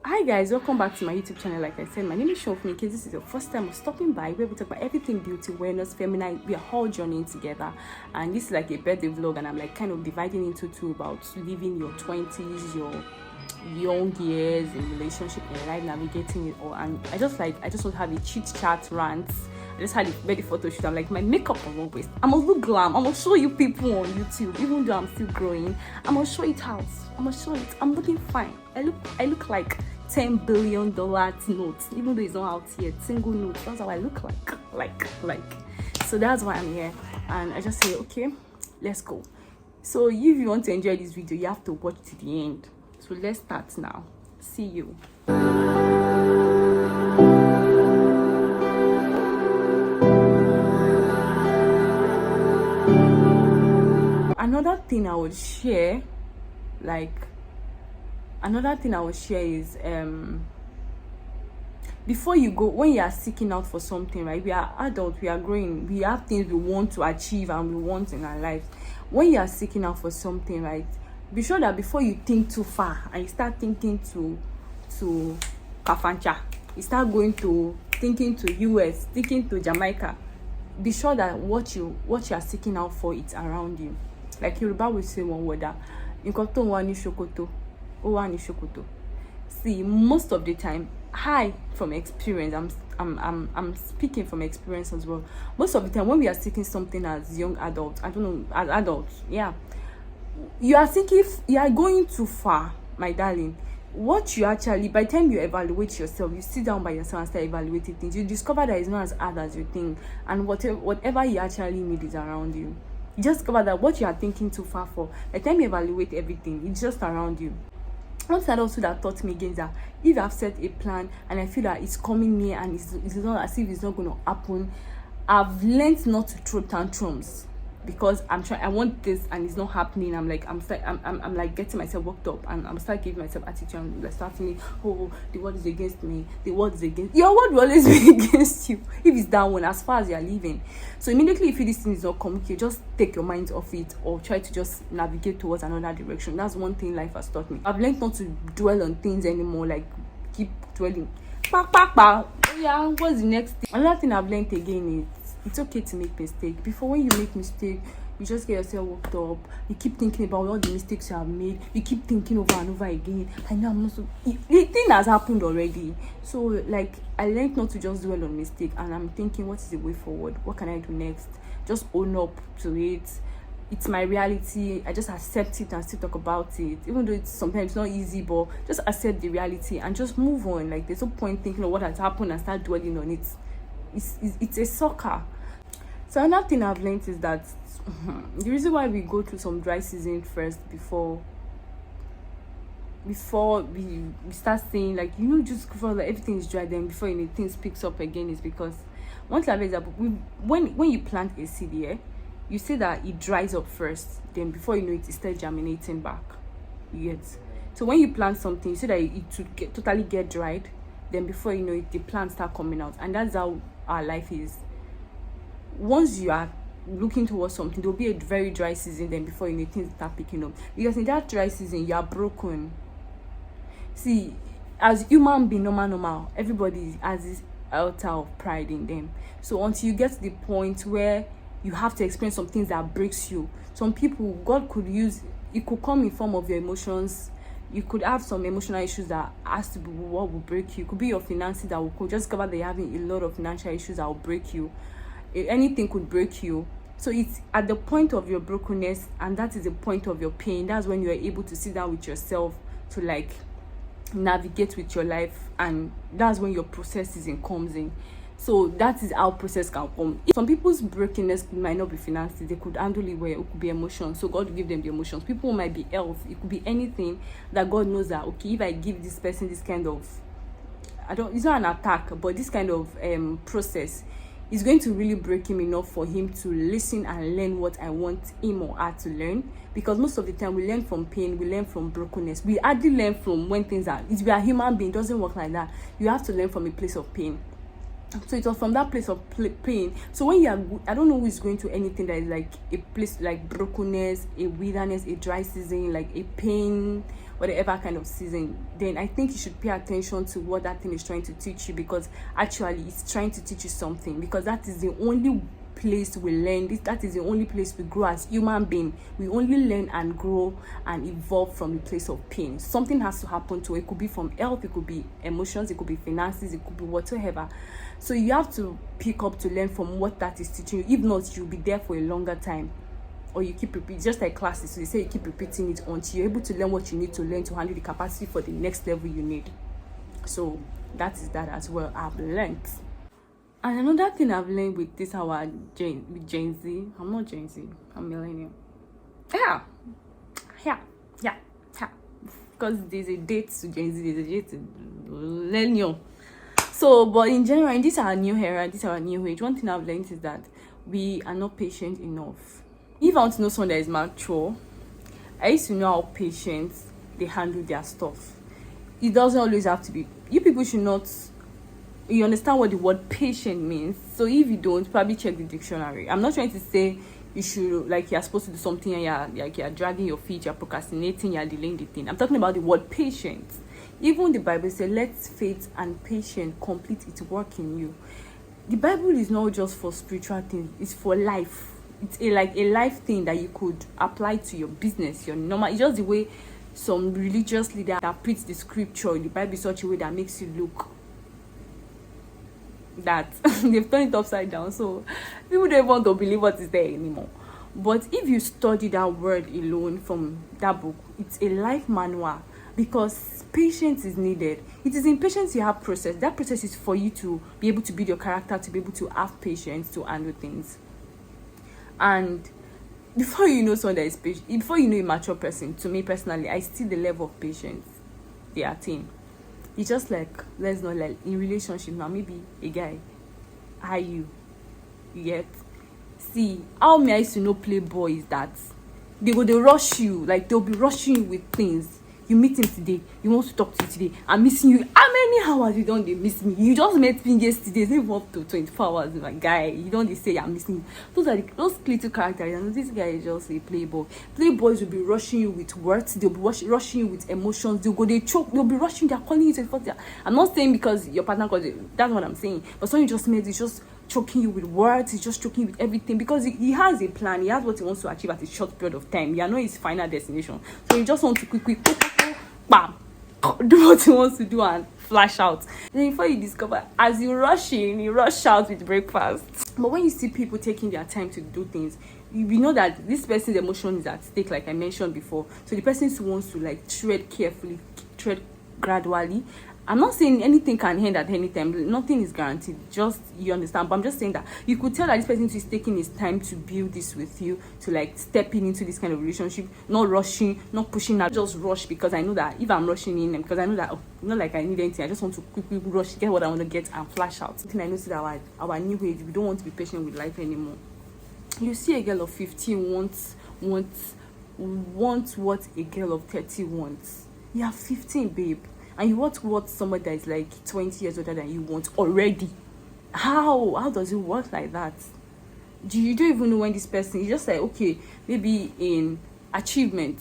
Hi guys, welcome back to my YouTube channel. Like I said, my name is Shofmi. In case this is your first time of stopping by, where we talk about everything beauty, wellness, feminine. We are all journeying together, and this is like a birthday vlog, and I'm like kind of dividing into two about living your 20s, your young years in relationship and life, navigating it all. And I just want to have a chit chat rant. I just had a very photo shoot. I'm like, my makeup on one waist. I must look glam. I must show you people on YouTube, even though I'm still growing. I must show it out. I must show it. I'm looking fine. I look like $10 billion notes, even though it's not out yet. Single notes. That's how I look like. So that's why I'm here. And I just say, okay, let's go. So if you want to enjoy this video, you have to watch to the end. So let's start now. See you. Another thing I would share is before you go, when you are seeking out for something, right? We are adults, we are growing, we have things we want to achieve and we want in our lives. When you are seeking out for something, right, be sure that before you think too far and you start thinking to Kafancha, you start thinking to US, thinking to Jamaica, be sure that what you are seeking out for is around you. Like Yoruba will say one word, Nkoto wa ni shokoto, o wa ni shokoto. See, most of the time, from experience, I'm speaking from experience as well. Most of the time, when we are seeking something as young adults, as adults, yeah, you are going too far, my darling. What you actually, by the time you evaluate yourself, you sit down by yourself and start evaluating things, you discover that it's not as hard as you think, and whatever you actually need is around you. You just discover that what you are thinking too far for, by the time you evaluate everything, it's just around you. One thing also that taught me again is that if I've set a plan and I feel that it's coming near and it's not as if it's not going to happen, I've learned not to throw tantrums because I want this and it's not happening. I'm like getting myself worked up and I'm start giving myself attitude and like start feeling, oh, the world is against me, the world is against your word will always be against you if it's that one as far as you're living. So immediately if this thing is not coming, you just take your mind off it or try to just navigate towards another direction. That's one thing life has taught me. I've learned not to dwell on things anymore, like keep dwelling. Yeah, what's the next thing? Another thing I've learned again is it's okay to make mistakes. Before, when you make mistake, you just get yourself worked up. You keep thinking about all the mistakes you have made. You keep thinking over and over again. I know I'm not so. The thing has happened already. So, like, I learned not to just dwell on mistake, and I'm thinking, what is the way forward? What can I do next? Just own up to it. It's my reality. I just accept it and still talk about it, even though it's sometimes not easy. But just accept the reality and just move on. Like, there's no point thinking of what has happened and start dwelling on it. It's a sucker. So another thing I've learned is that the reason why we go through some dry season first before we start saying, like, just feel like everything is dry, then before things picks up again, is because one thing I've example, when you plant a seed here, you say that it dries up first, then before you know it starts germinating back. You get? So when you plant something, you say that it should totally get dried, then before you know it, the plants start coming out. And that's how our life is. Once you are looking towards something, there'll be a very dry season, then before you know things start picking up, because in that dry season you are broken. See, as human being, normal, everybody has this altar of pride in them. So until you get to the point where you have to experience some things that breaks you, some people, God could use, it could come in form of your emotions. You could have some emotional issues that has to be what will break you. It could be your finances that will just discover that you're having a lot of financial issues that will break you. Anything could break you. So it's at the point of your brokenness, and that is the point of your pain. That's when you are able to sit down with yourself to like navigate with your life, and that's when your processing comes in. So that is how process can come. Some people's brokenness might not be finances, they could handle it well. It could be emotions, so God will give them the emotions. People might be health, it could be anything that God knows that, okay, if I give this person this kind of, it's not an attack, but this kind of process is going to really break him enough for him to listen and learn what I want him or her to learn. Because most of the time we learn from pain, we learn from brokenness. We hardly learn from when things are, if we are human being, it doesn't work like that. You have to learn from a place of pain. So it was from that place of pain. So when you are, I don't know who is going to anything that is like a place like brokenness, a wilderness, a dry season, like a pain, whatever kind of season, then I think you should pay attention to what that thing is trying to teach you, because actually it's trying to teach you something, because that is the only place we learn. That is the only place we grow as human being. We only learn and grow and evolve from the place of pain. Something has to happen to it. It could be from health, it could be emotions, it could be finances, it could be whatever. So you have to pick up to learn from what that is teaching you. If not, you'll be there for a longer time, or you keep repeating, just like classes. So they say you keep repeating it until you're able to learn what you need to learn to handle the capacity for the next level you need. So that is that as well. I've learned. And another thing I've learned with this Gen Z, I'm not Gen Z, I'm millennial. Yeah. Because there's a date to Gen Z, there's a date to millennial. So, but in general, in this our new era, this our new age, one thing I've learned is that we are not patient enough. If I want to know someone that is mature, I used to know how patient they handle their stuff. It doesn't always have to be. You people should not. You understand what the word patient means. So if you don't, probably check the dictionary. I'm not trying to say you should, like, you're supposed to do something and you're dragging your feet, you're procrastinating, you're delaying the thing. I'm talking about the word patient. Even the Bible says, let faith and patience complete its work in you. The Bible is not just for spiritual things, it's for life. It's a life thing that you could apply to your business, your normal. It's just the way some religious leader interprets the scripture in the Bible in such a way that makes you look that they've turned it upside down, so people don't want to believe what is there anymore. But if you study that word alone from that book, it's a life manual, because patience is needed. It is in patience you have process. That process is for you to be able to build your character, to be able to have patience to handle things. And before you know someone that is patient, before you know a mature person, to me personally, I see the level of patience they attain. It's just like, let's not like in relationship now, maybe a guy, how you get, see how me I used to know playboys that they rush you, like they'll be rushing you with things. You meet him today, he wants to talk to you today, I'm missing you. How many hours you don't they miss me? You just met me yesterday, it's even up to 24 hours, my guy. You don't they say I'm missing you. Those are those little characters, and this guy is just a playboy. Playboys will be rushing you with words, they'll be rushing you with emotions, they choke, they'll be rushing, they're calling you 24 hours. I'm not saying because your partner calls it, that's what I'm saying. But someone you just met, it's just choking you with words, he's just choking you with everything, because he has a plan, he has what he wants to achieve at a short period of time. You know his final destination, so he just wants to quick bam, do what he wants to do and flash out. Then before you discover, as you rush in, you rush out with breakfast. But when you see people taking their time to do things, you know that this person's emotion is at stake, like I mentioned before. So the person wants to like tread carefully, tread gradually. I'm not saying anything can end at any time. Nothing is guaranteed. Just, you understand. But I'm just saying that you could tell that this person is taking his time to build this with you, to like stepping into this kind of relationship, not rushing, not pushing out. Just rush, because I know that if I'm rushing in, because I know that not like I need anything, I just want to quickly rush, get what I want to get and flash out. Something I noticed that our new age, we don't want to be patient with life anymore. You see a girl of 15 wants what a girl of 30 wants. You are 15, babe. And you want what somebody that is like 20 years older than you want already. How does it work like that? You don't even know when this person is just like, okay, maybe in achievement,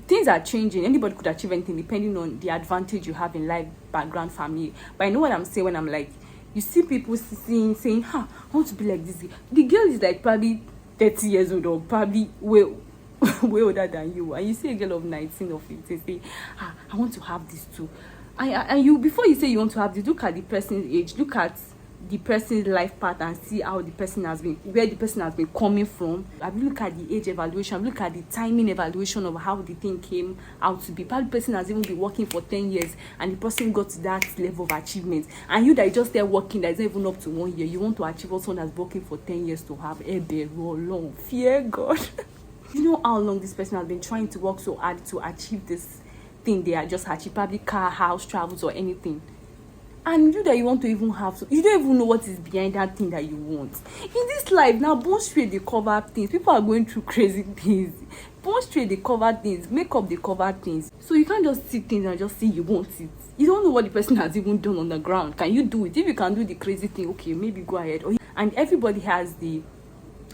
things are changing. Anybody could achieve anything depending on the advantage you have in life, background, family. But I know what I'm saying when I'm like, you see people saying, I want to be like this. The girl is like probably 30 years old, or probably way older than you, and you see a girl of 19 or 15 say, I want to have this too. And you, before you say you want to have this, look at the person's age, look at the person's life path, and see how the person has been, where the person has been coming from. Have you look at the age evaluation, look at the timing evaluation of how the thing came out to be. Probably the person has even been working for 10 years and the person got to that level of achievement, and you that just there working that is not even up to 1 year, you want to achieve what someone that's working for 10 years to have. Long fear God. You know how long this person has been trying to work so hard to achieve this thing they are just achieved, probably car, house, travels, or anything. And you that you want to even have, so you don't even know what is behind that thing that you want. In this life now, bone straight they cover things. People are going through crazy things. Bone straight they cover things. Makeup they cover things. So you can't just see things and just say you want it. You don't know what the person has even done on the ground. Can you do it? If you can do the crazy thing, okay, maybe go ahead. And everybody has their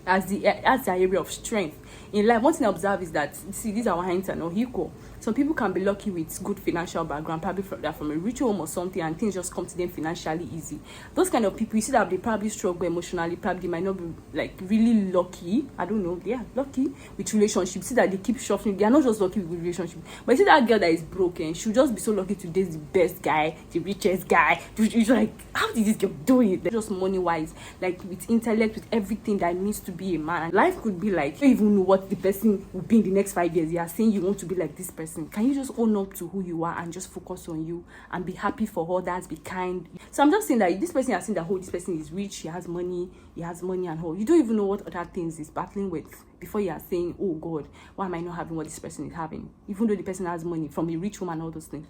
area of strength in life. One thing I observe is that, see, these are our hands are not equal. Some people can be lucky with good financial background, probably they're from a rich home or something, and things just come to them financially easy. Those kind of people, you see that they probably struggle emotionally, probably might not be like really lucky. I don't know, they are lucky with relationships. See that they keep shuffling. They are not just lucky with relationships, but you see that girl that is broken, she'll just be so lucky to date the best guy, the richest guy. You're like, how did this girl do it? Like, just money wise, like with intellect, with everything that needs to be a man. Life could be like, you don't even know what the person will be in the next 5 years. You are saying you want to be like this person. Can you just own up to who you are and just focus on you and be happy for others, be kind? So I'm just saying that this person has seen that, oh, this person is rich, he has money and all. You don't even know what other things he's battling with before you are saying, oh God, why am I not having what this person is having? Even though the person has money from a rich woman and all those things.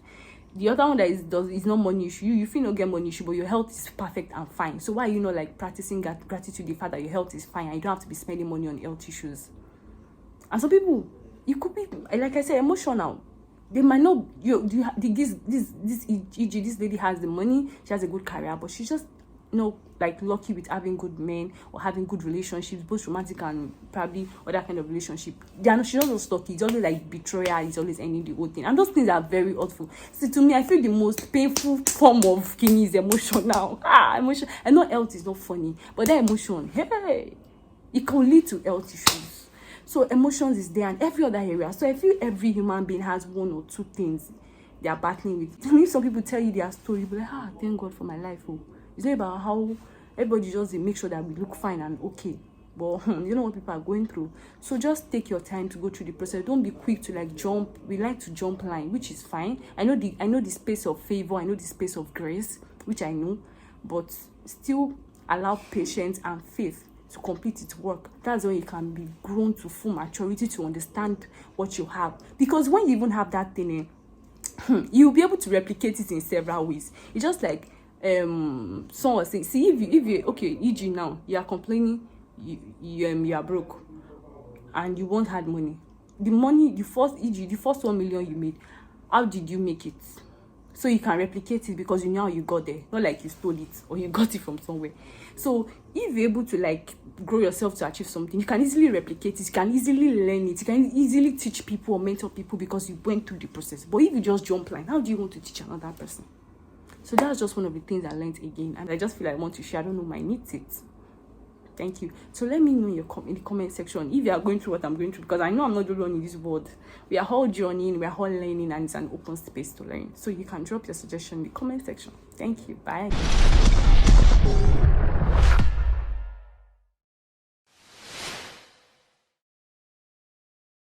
The other one that is not money issue. You feel not get money issue, but your health is perfect and fine. So why are you not like practicing gratitude, the fact that your health is fine and you don't have to be spending money on health issues? And some people, you could be, like I said, emotional. They might not, this lady has the money, she has a good career, but she's just, like lucky with having good men or having good relationships, both romantic and probably other kind of relationship. She's not just lucky. It's always like betrayal. It's always ending the whole thing, and those things are very hurtful. See, to me, I feel the most painful form of king is emotion now. Emotion. I know health is not funny, but that emotion, hey, it can lead to health issues. So emotions is there and every other area. So I feel every human being has one or two things they are battling with. I mean, some people tell you their story, but like, thank God for my life. Oh, it's not about how everybody just make sure that we look fine and okay. But you know what people are going through. So just take your time to go through the process. Don't be quick to like jump. We like to jump line, which is fine. I know the space of favor. I know the space of grace, which I know, but still allow patience and faith to complete its work. That's when you can be grown to full maturity to understand what you have. Because when you even have that thing, you'll be able to replicate it in several ways. It's just like someone was saying, see, if you okay, e.g. now you are complaining you are broke and you won't have money. The first 1 million you made, how did you make it? So you can replicate it because you know how you got there, not like you stole it or you got it from somewhere. So if you're able to like grow yourself to achieve something, you can easily replicate it, you can easily learn it, you can easily teach people or mentor people because you went through the process. But if you just jump line, how do you want to teach another person? So that's just one of the things I learned again, and I just feel like I want to share. I don't know, my needs it. Thank you. So let me know in the comment section if you are going through what I'm going through, because I know I'm not the only one in this world. We are all journeying, we are all learning, and it's an open space to learn. So you can drop your suggestion in the comment section. Thank you. Bye.